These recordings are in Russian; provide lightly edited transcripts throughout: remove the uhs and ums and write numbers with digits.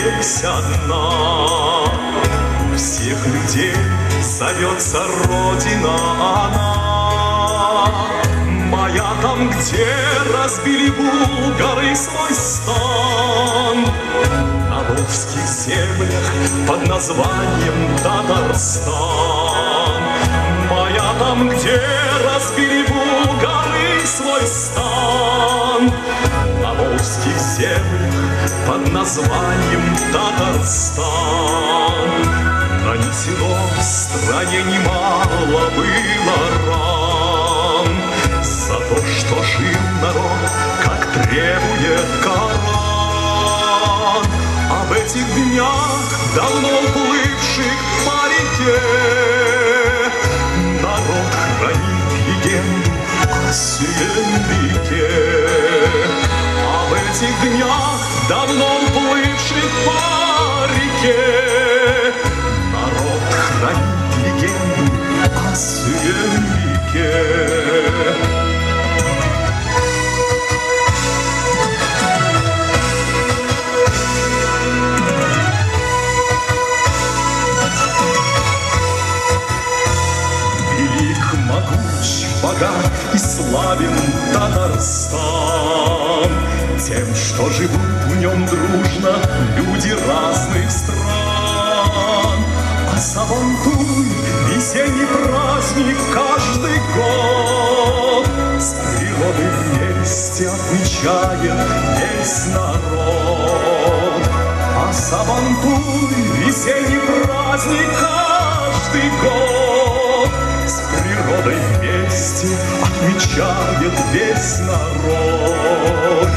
здесь одна. Всех людей зовется Родина она. Моя там, где разбили булгары свой стан, на волжских землях под названием Татарстан. Моя там, где разбили булгары свой стан, на волжских землях под названием Татарстан. Нанесено в стране немало было ран за то, что жил народ, как требует Коран. А в этих днях, давно уплывших по реке, народ хранит легенду о Сюембике. А в этих днях, давно уплывших по реке, народ хранит легенду о Сюембике. Богат и славен Татарстан тем, что живут в нем дружно люди разных стран. А Сабантуй — весенний праздник каждый год, с природой вместе отмечает весь народ. А Сабантуй — весенний праздник каждый год, с природой вместе отмечает весь народ.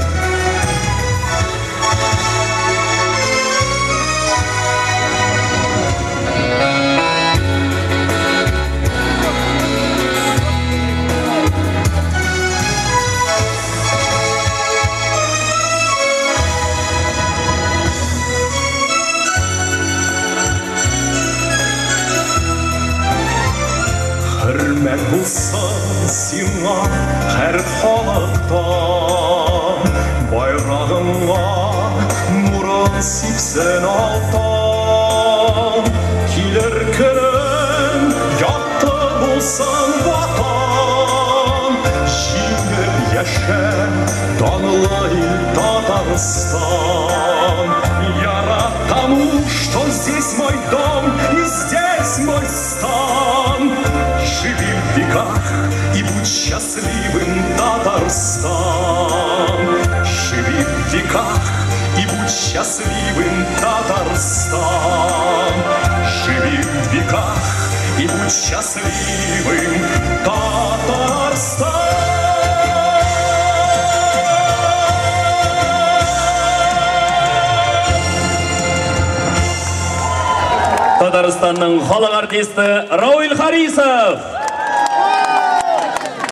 Hürmet bulsun sina her halakta, bayrağınla muran sipsen altan. Kiler keren yatta bulsan vatan, şiir yaşa danılay Татарстан. Я рад тому, что здесь мой дом и здесь мой стан. Живи в веках и будь счастливым, Татарстан. Живи в веках и будь счастливым, Татарстан. Живи в веках и будь счастливым, Татарстан. Татарстанның халық артисты Рауил Харисов.